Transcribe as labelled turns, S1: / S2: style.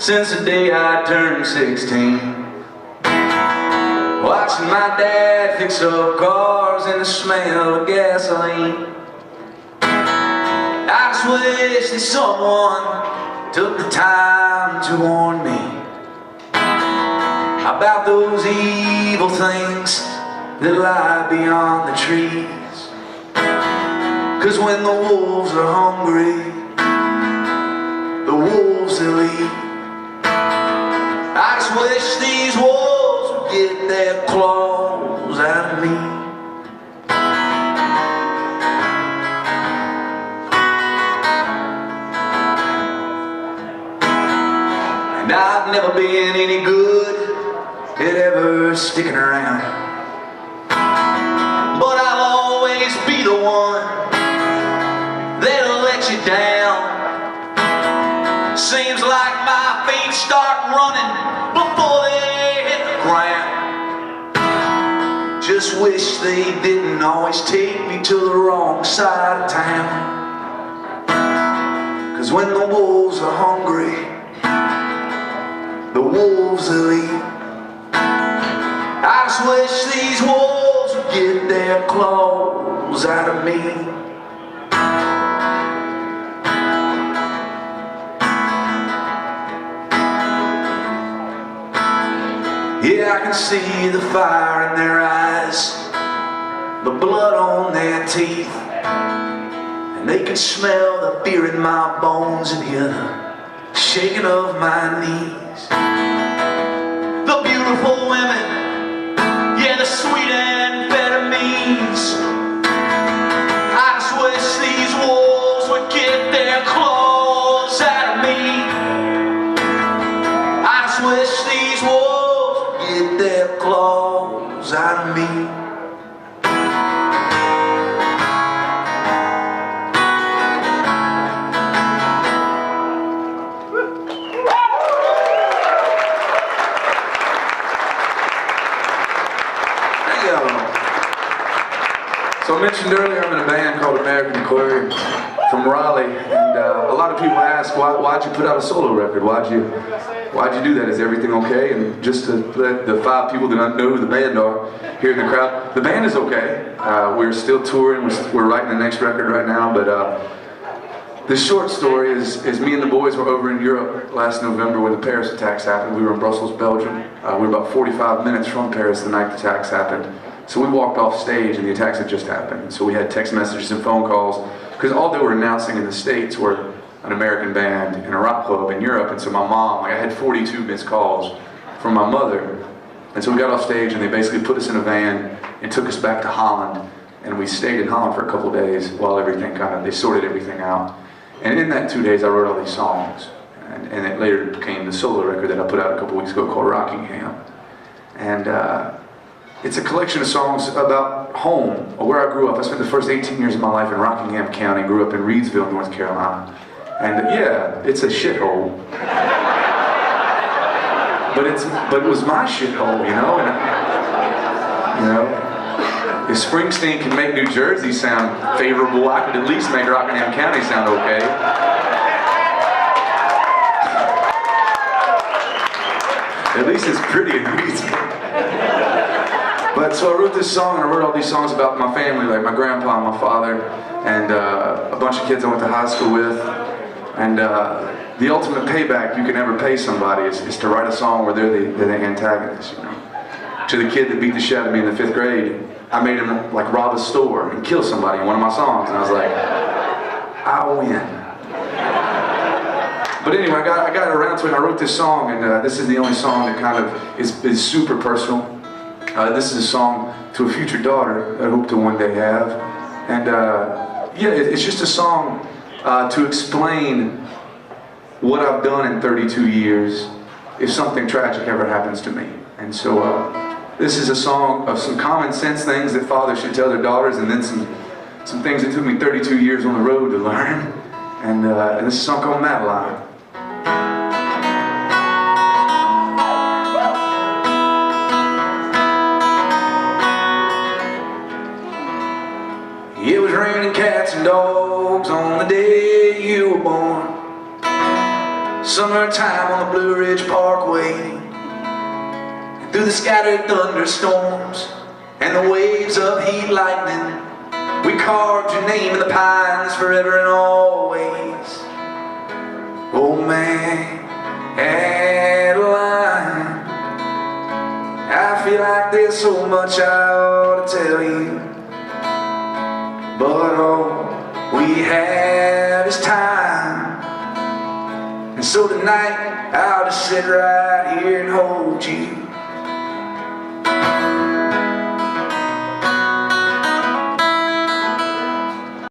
S1: since the day I turned 16. Watching my dad fix up cars and the smell of gasoline. I just wish that someone took the time to warn me about those evil things that lie beyond the trees. 'Cause when the wolves are hungry, the wolves will eat. I just wish these wolves would get their claws out of me. And I've never been any good at ever sticking around, but I'll always be the one that'll let you down. Seems like my feet start running before they hit the ground. Just wish they didn't always take me to the wrong side of town. 'Cause when the wolves are hungry, the wolves will eat. I just wish these wolves would get their claws out of me. Yeah, I can see the fire in their eyes, the blood on their teeth, and they can smell the fear in my bones and hear the shaking of my knees. The beautiful women, yeah, the sweet amphetamines. I just wish these wolves would get their claws out of me. I just wish these wolves would get their claws out of me. So I mentioned earlier I'm in a band called AQUARIUM from Raleigh, and a lot of people ask, why'd you put out a solo record? Why'd you do that? Is everything okay? And just to let the 5 people that don't know who the band are here in the crowd, the band is okay. We're still touring, we're writing the next record right now, but the short story is me and the boys were over in Europe last November when the Paris attacks happened. We were in Brussels, Belgium. We were about 45 minutes from Paris the night the attacks happened. So we walked off stage and the attacks had just happened. So we had text messages and phone calls, because all they were announcing in the States were an American band in a rock club in Europe. And so my mom, I had 42 missed calls from my mother. And so we got off stage and they basically put us in a van and took us back to Holland. And we stayed in Holland for a couple of days while they sorted everything out. And in that 2 days I wrote all these songs. And it later became the solo record that I put out a couple weeks ago called Rockingham. And it's a collection of songs about home, or where I grew up. I spent the first 18 years of my life in Rockingham County, grew up in Reedsville, North Carolina. And yeah, it's a shithole. But it was my shithole, you know? And if Springsteen can make New Jersey sound favorable, I could at least make Rockingham County sound okay. At least it's pretty in Reedsville. But so I wrote this song, and I wrote all these songs about my family, like my grandpa and my father, and a bunch of kids I went to high school with. And the ultimate payback you can ever pay somebody is to write a song where they're the antagonist, you know. To the kid that beat the shit out of me in the 5th grade, I made him like rob a store and kill somebody in one of my songs, and I was like, I win. But anyway, I got around to it, and I wrote this song, and this is the only song that kind of is super personal. This is a song to a future daughter that I hope to one day have. And yeah, it's just a song to explain what I've done in 32 years if something tragic ever happens to me. And so this is a song of some common sense things that fathers should tell their daughters, and then some things that took me 32 years on the road to learn. And this is a song called Madeline. It was raining cats and dogs on the day you were born. Summertime on the Blue Ridge Parkway, through the scattered thunderstorms and the waves of heat lightning, we carved your name in the pines forever and always. Oh man, Adeline, I feel like there's so much I ought to tell you, but all we have is time. And so tonight I'll just sit right here and hold you.